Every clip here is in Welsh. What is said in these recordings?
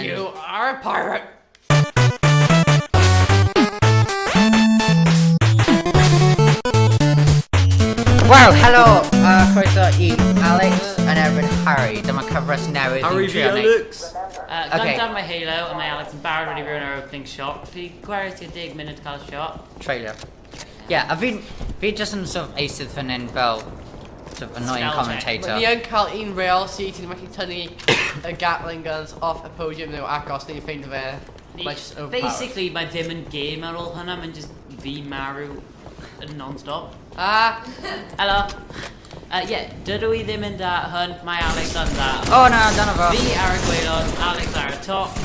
You are a pirate. Well, hello, croeso I Alex and erbyn Harri. Dyma cyfres newydd Harri i'n fi trio Alex. Okay. Gandam mae Halo a mae Alex yn barod wedi rhywun ar opening shot. Fi gwario ti 10 munud cael shot. Trailer. Yeah, a fi just yn sort of eisydd fan hyn fel sort of annoying Spell check. commentator. Ni yn cael un real sy'n ti'n gallu tynnu y Gatling guns off y podium nhw agos ni'n ffeindio fe. Mae just overpowered. Basically, mae ddim yn game ar ôl hynna, mae'n just fi marw yn non-stop. Helo. Dydw i ddim yn da hyn, mae Alex yn da. Oh no, dyna fo. Fi ar y gwaelod, Alex ar y top.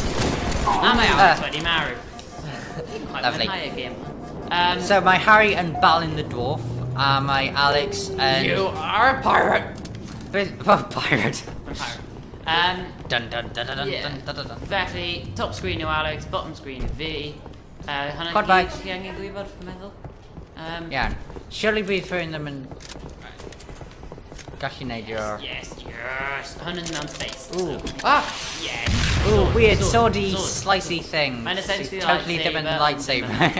A mae Alex wedi marw. Lovely. Quite y game. So mae Harri yn Balin the Dwarf, a mae Alex yn... You are a pirate. Pirate. Dun Dun dun dun dun Yeah. dun dun dun dun. Felly, top screen yw Alex, bottom screen fi. Quad bike. Chi angen gwybod, fi'n meddwl. Iawn. Surely bydd rhywun ddim yn gallu neud your... Yes. Hwn yn mewn space. Ooh. Yes. Ooh, weird Sword. swordy, slicey thing. Mae'n essentially Totally different lightsaber.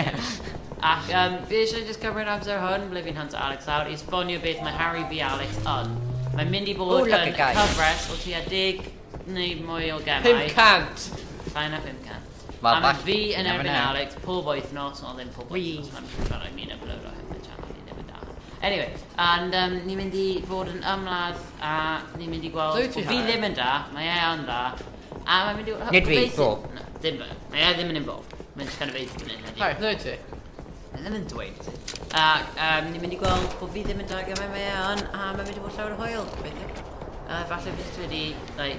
Ac fi eisiau just cymryd amser hwn, ble fi'n hanto Alex lawr, i sbonio beth mae Harri fi Alex yn. Mae'n mynd i Ooh, bod look yn at guy. cyfres o tua 10 neu mwy o gemau. 500. Llai na 500. Well, A mae that- fi you yn never erbyn know. Alex pob wythnos, ond ddim pob Wee. wythnos. Mae'n rhaid i mi'n upload o hefyd channel fi ddim yn da. Anyway, and ni'n mynd i fod yn ymladd a ni'n mynd i gweld Dwyt ti, bod fi Harri? ddim yn da, mae e yn da. A mae'n mynd i... Nid fi, basic- fo. No, dim fe. Mae e ddim yn involved. Mae'n just kind of basic yn hyn. Hai, ddweud ti. Ddim yn dweud. Ac ni'n mynd i gweld bod fi ddim yn da gyfer mae e yn, a mae'n mynd i bod llawer o hwyl. Gobeithio. Falle bydd wedi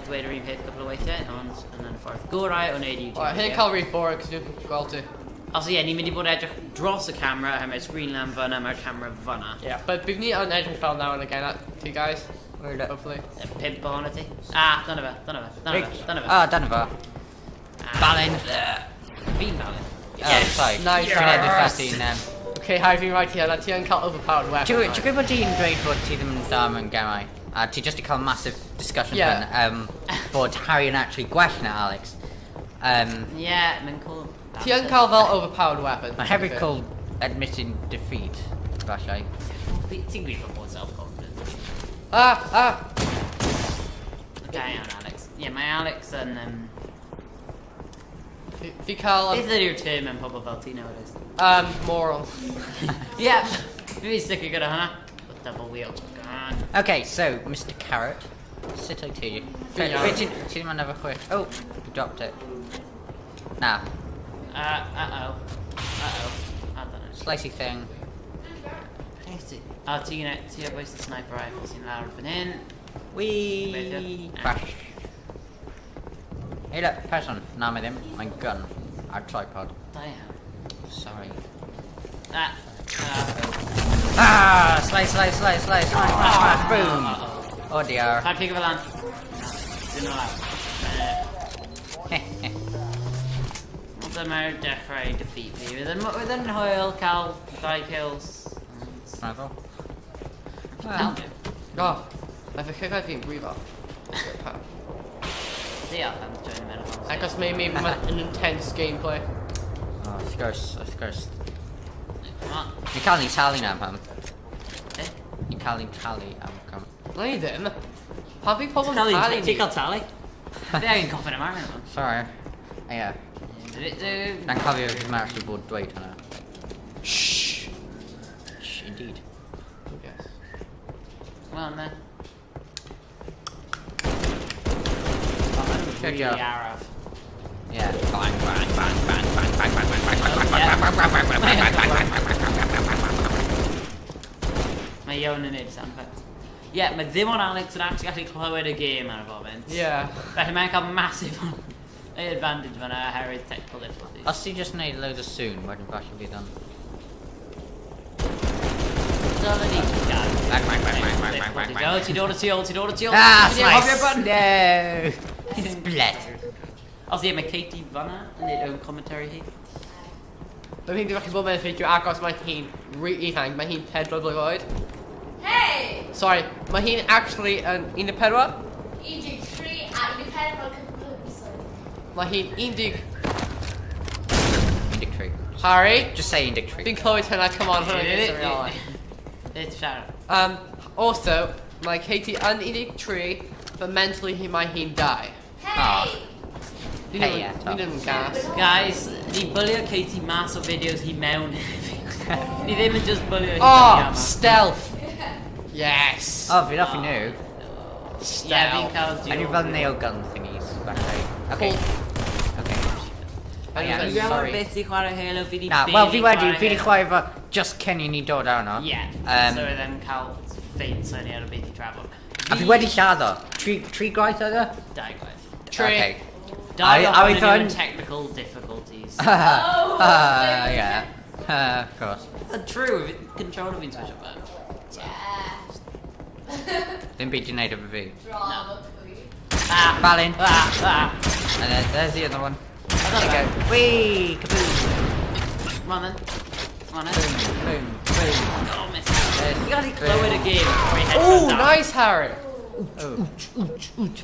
dweud yr un peth cwbl o weithiau, ond yn y ffordd gorau o wneud YouTube. Hyn video. cael really boring cos dwi'n gweld ti. Os ie, ni'n mynd i bod edrych dros y camera, a mae'r screen lamp fyna, mae'r camera fyna. Yeah, but bydd ni yn edrych fel now and again at you guys. Where the- Hopefully. 5 ohona ti. Dyna fe. Ah, dyna fo. Balin. Fi'n balin. Oh, sorry. Nice. Dwi'n edrych Yes. fel ti'n... Okay, Harri fi'n rhaid ti hynna. Ti yn cael overpowered weapon. Ti'n gwybod bod ti'n dweud bod ti ddim yn da mewn gemau? A ti just i cael massive discussion Yeah. fan bod Harri yn actually gwell na Alex. Ie, mae'n cool. Ti yn cael fel overpowered weapon. Mae hefyd called admitting defeat, falle. Ti'n gwybod bod self-confident. Okay, iawn, Alex. Ie, mae Alex yn... Fi cael... Beth ydy'r term yn pobl fel ti nowadays? Moral. Ie, fi'n sticker gyda hwnna. Double wheeled. Okay, so, Mr. Carrot, sit o'i ti. Fi iawn. Wait, ti ddim yn efo chwech. Oh, you dropped it. Na, Uh-oh. I don't know. slicey thing. O, ti o bwys y sniper rifle sy'n lawr fan hyn. Wee! Beidio. Crash. Hey look, person. Na, mae ddim. Mae'n gun. Ar tripod. Da iawn. Sorry. Slice. Smash, boom. Oh dear. Pa'n pigo fel lan. Dyn nhw lawr. Dyma'r dechrau defeat fi. Fydd yn hwyl cael 2 kills. Meddwl. Mae fy chyrraedd fi'n brifo. Diolch am join y meddwl. Acos mae'n an intense gameplay. Oh, wrth gwrs. Come on. Ni'n cael ni'n talu na pam. Eh? Ni'n cael ni'n talu am cam. Na i ddim. Pa fi pobl yn talu ni? Ti'n cael tali? Fi angen coffin yma arno. Sorry. Ie. Na'n cofio beth mae'n actually bod dweud hwnna. Shh, indeed. Yes. Well, man. Good Really job. araf. Yeah. Bang. Mae Ioan yn neud sound effect. Ie, mae ddim o'n Alex yn actually gallu clywed y game ar y foment. Yeah. Felly mae'n cael massive advantage fyna oherwydd technical difficulties. Os ti just neud loads o soon, wedyn falle bydd o'n... Dylen ni gael. Bang. O, ti'n dod o tu ôl. Ah, Ti'n hofio'r slice! button? No! Split. Os ie, mae Katie fyna yn neud own commentary hi. Mae hi'n dwi'n bod mewn fideo agos mae hi'n really ifanc. Mae hi'n 4 blwydd oed. Hey! Sorry, mae hi'n actually yn 14? 1, 2, 3 a 1 pedwar cyflwysoedd. Mae hi'n 11. Indictory. Harry? Just say indictory. Fi'n clywed hynna, come on, hwnna gyd yn real life. It's siarad. Also, mae Katie yn 13, but mentally mae hi'n 2. Oh. Ni Hey, ddim yn gas. Guys, ni bwlio Katie mas o fideos hi mewn hefyd. Ni ddim yn just bwlio hi Oh, stealth! Yes! Oh, fi'n offi nhw. Ie, fi'n Stealth. cael A nhw fel nail gun thingies. Falle. Okay. Okay. Oh, yeah, Dwi'n gweld sorry. beth i chwarae Halo, fi di Na, wel fi wedi chwarae fo just cyn i ni dod arno. Ie, Um, so ddim cael ffeint syniad o beth i trafod. A fi wedi lladdo. Tri gwaith oedd e? Dau gwaith. Okay. Dau I gwaith thought- yn technical difficulties. Yeah. Of course. True, controller fi'n switch up. Ddim byd i wneud efo fi. Drama queen. Balin. Ah. And then there's the other one. There There you go. Whee! Kaboom! Come on then. Come on then. Boom! Boom! Oh, miss. There's You gotta boom. clywed a game before you head Oh, nice, Harry! Oh. Pick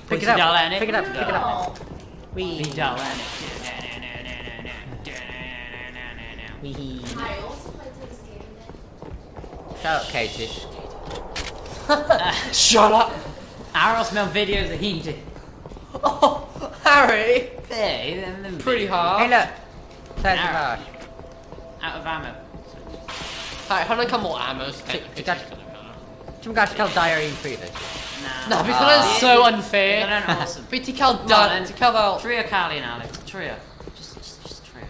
Pwy it sy'n dal up. ennill? Pick it up. Pick it up. Whee! Fi'n dal ennill. Whee! I also played through this game then. Shut up, Katie. Shut up! Aros mewn fideos o hi'n di. Oh, Harry! Be, ddim Pretty Hey, hard. look. There's the Arrow. bar. Out of ammo. Harry, hwnna'n cael more ammos. Ti'n gallu cael 2 ar un pryd? Na, bydd hwnna'n so unfair. Hwnna'n awesome. Be ti'n cael Come on, dan, then. ti'n cael fel... Trio Calian, Alex. Trio. Just trio.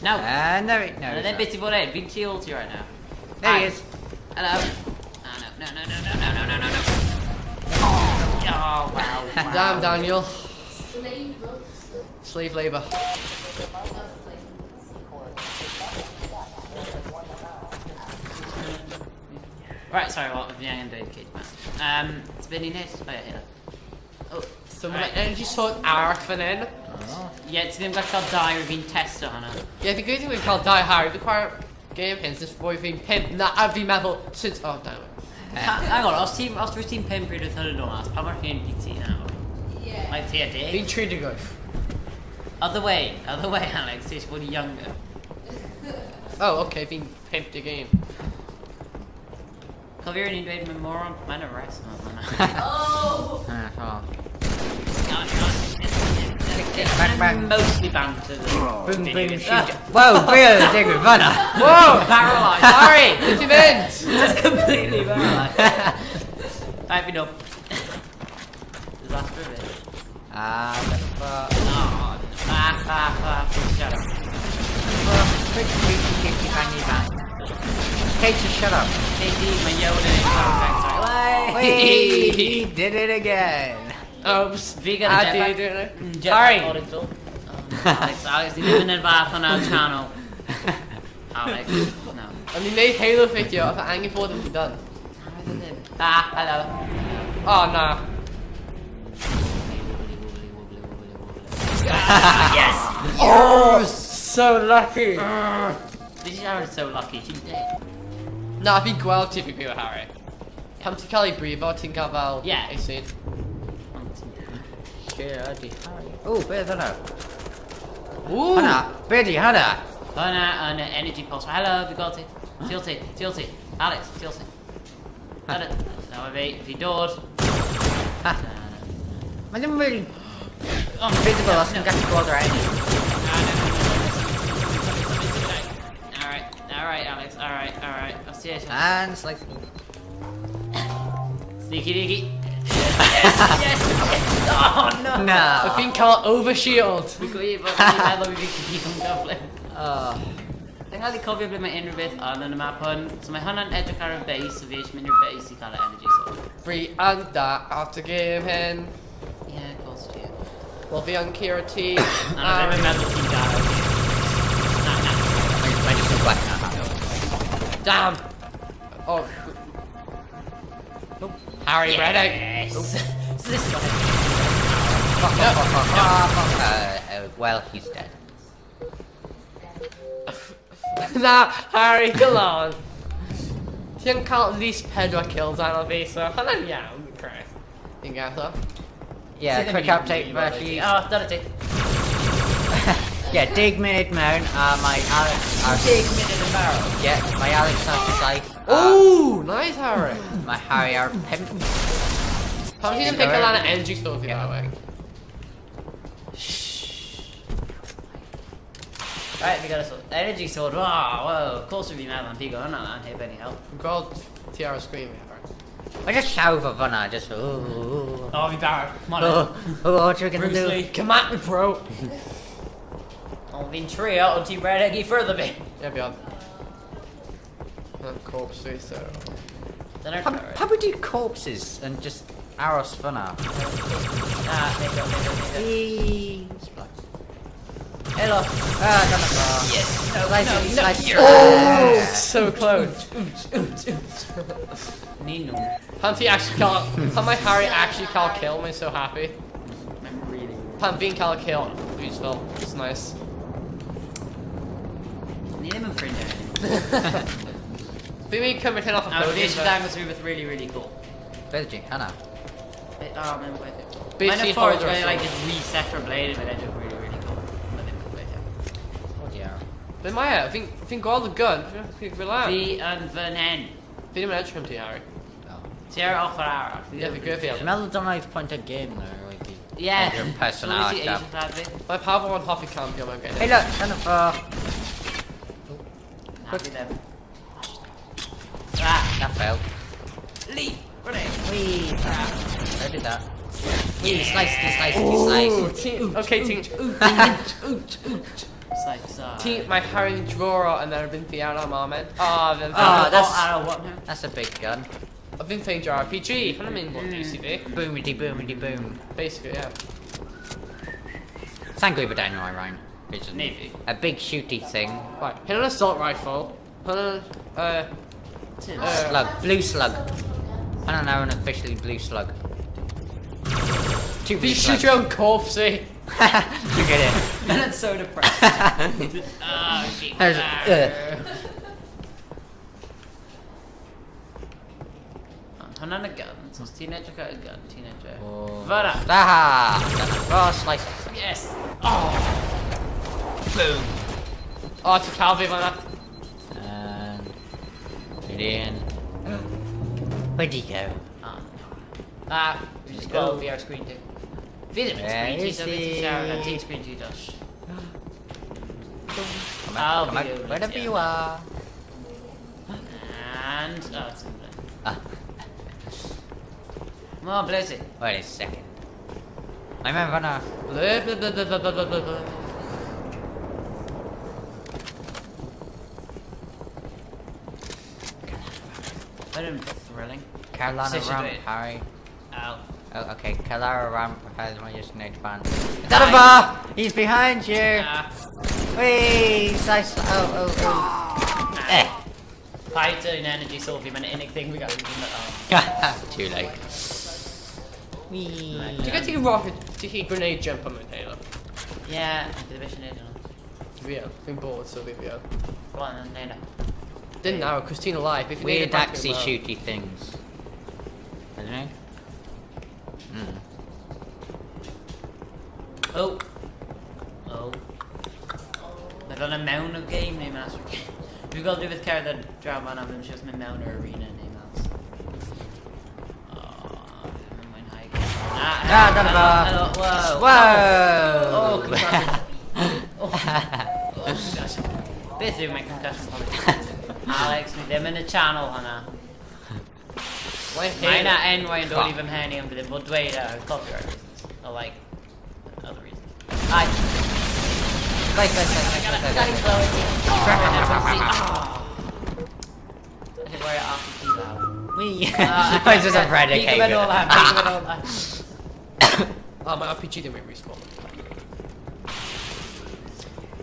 No. No, No, no. then bit i fod ein. Fi'n tu ôl ti right now. There he is. Hello. Oh, no. Oh, wow. Damn, Daniel. Slave books. Slave labour. Right, sorry, what? Fi angen dweud Kate man. It's been in it. Oh, yeah, here. Oh, So right. mae energy sword arc fan hyn. Ie, ti ddim gallu cael dau o fi'n testo hwnna. Ie, fi'n gweithio fi'n cael 2 Harry. Fi'n chwarae game hyn, sy'n fwy fi'n 5. Na, a fi'n meddwl, since... Oh, damn it. Hang on, os rwy'n ti'n 5 pryd oedd hwn yn dod mas, pa mor hyn i ti nawr? Yeah. Like ti a dig? Fi'n 30. Other way, Alex, ti eisiau bod younger. Oh, okay, fi'n 50 game. Cofio rydyn ni'n dweud mewn moron? Mae'n y rest. Oh! Bang. Mostly banter. Boom, boom, shoot. Whoa, be oedd y digwydd fan'na? Whoa! Paralysed. Harry, beth ti'n mynd? Just completely paralysed. Right, fi nhw. Disaster of it. Shut up. Katie, shut up. Katie, mae Ioan yn ei sorry. Wait, he did it again. Oops. Fi gyda A di, jetpack. Harry. Alex, di ddim yn yr fath hwnna o channel. Alex, no. O'n i'n neud Halo fideo, a angen bod yn done. Hello. Oh, na. Yes! Oh, so lucky. Did you sound so lucky? Ti'n dead? Na, fi'n gweld ti fi byw Harry. Pam ti'n cael ei brifo, ti'n cael fel... Ie. Eisin. O, be oedd hwnna? Ww! Hwnna? Be di hwnna? Hwnna yn energy pulse. Hello, fi gweld ti. Ti ôl ti. Alex, ti ôl ti. Nawr fi dod. Ha. Mae ddim really Oh, visible os nhw'n gallu gweld yr enw. Alright, Alex. Alright. Os ti eisiau. And slightly. Sneaky deaky. Yes! Oh, no! A No. fi'n cael overshield. Fi'n gwybod, fi'n meddwl fi fi gyd yn gyflym. Oh. Dwi'n cael ei cofio ble mae unrhyw beth yn y map hwn. So mae hwnna'n edrych ar y base, so fi eisiau mynd i'r base i cael y energy sword. Free and that after game hyn. Ie, cos ti. Wel fi yn Kira T. A na ddim yn meddwl ti'n gael. Na. Mae jyst yn gwell na. Damn. Oh. Nope. Harry Reddick. Yes! So this one. Well, he's dead. Na, Harry, go on. Ti'n cael at least 4 kills arno fi, so hwnna'n iawn, Chris. Ti'n gael o? Yeah, quick update version. Oh, done it. Yeah, dig minute mound. My Alex. Dig minute and barrel. Yeah, my Alex has life. Ooh, nice, Harry. My Harry are pimp. How did you pick a lot of energy stuff that way? Right, we got a sword. Energy sword. Oh, whoa. Of course, we'd be mad when people are not here, any help. God, Tiara screaming. I just shout for fun. I just. Oh, Oh, we barrel. Come on. what you gonna Bruce do? Lee. Come at me, bro. I'll be tree out until Brad Eggy further me. Yeah, beyond. Corpse face, so. Then I How we do corpses and just arrows fun out? Hello. Yes. No, Oh, so close. Nino. Panty actually can't. How my Harry actually can't kill me? So happy. I'm really. Pan being can't kill. Useful. It's nice. Need him in friend there. Be me coming off a Our podium. vision dangles through with really cool. Where's Hannah? I don't remember where it is. Basically, Mine of forge holder where or like something. just reset her blade, but I look really cool. I didn't remember it. Oh dear. But Maya, I think all the gun. Relax. Vi and Vernen. Be him an edge from to Harry. Tierra och Ferrara. Yeah, the good feeling. Another nice pointed game there. Like Yeah. your personality. So Asian clad bit. My power one Hoffy campion. I'm getting. Hey look, Jennifer. Happy them. That failed. Lee. Grenade. Wee. I did that. Wee. Slice. Ooh, team. Okay, team. Team. My Harry drawer and then I've been the out of Marmon. Then. That's a big gun. I've been playing RPG. I mean, what UCV? Boomity boom. Basically, yeah. Thank you for down my Ryan. Which is Navy. a big shooty thing. Right. Hit an assault rifle. Put on Slug. Blue slug. I don't know an officially blue slug. Two blue you shoot slugs. your own corpse, eh? Look at it. And it's so depressed. Oh, shit. Han har en gun, så teenager got a gun, teenager. Vara! Ah! Oh, slice. Yes! Oh! Boom! Oh, it's a Calvi on that. And get in. Where'd he go? We just go VR screen 2. Vitamin Where screen 2, is so it's he? a T screen 2 does. Come I'll on, be over wherever it, you are. And it's in there. Ah, Come on, bless it. wait a second. I'm having a. Blah, blah, blah, blah, blah, blah, blah, blah. I didn't thrilling. Carolina Session ramp, rate. Harry. Ow. Oh, okay. Carolina ramp has my destination band. Nice. Jennifer! He's behind you! Ah. Whee! Slice. Oh. Eh. Fighter in energy, so if you meant anything, we got it. Too late. Whee. Do you get to rocket to hit grenade jump on the Taylor? Yeah, the mission is on. Yeah, been bored, so we go. Go on, then, later. Didn't know, Christina live. If you need Weird it back, axie it will. shooty things. I don't know. Oh. Oh. I've done a mount of game name master. We've got to do with car that drive on them, just my mount or arena name else. Oh, I'm in high Ah, Whoa. Whoa! Oh, concussion. Basically, my concussion probably. Alex, with them in the channel, Hannah. Mine at NY and don't even hand him, but wait, copyright reasons. Or like, other reasons. I got it I should wear it off the key now. Wee. I just a predicate. Oh, my RPG didn't make respawn.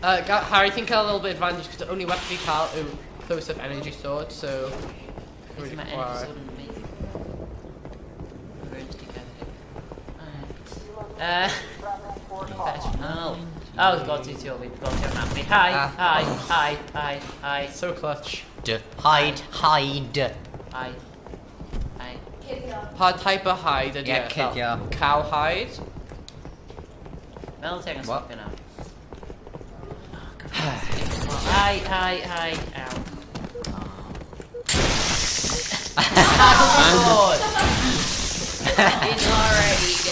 Harry, think a little bit advantage because the only weapon we call close up energy sword, so. This is my require- energy sword amazing. We're going to take out of it. Oh, God, it's your way. God, you're not me. Hi. So clutch. Hide. Hi. Cynio. Pa type of hide ydy Ie, cydio. Cowhide? Fel teg yn What? stopio nawr. Hi, ow. Oh, He's already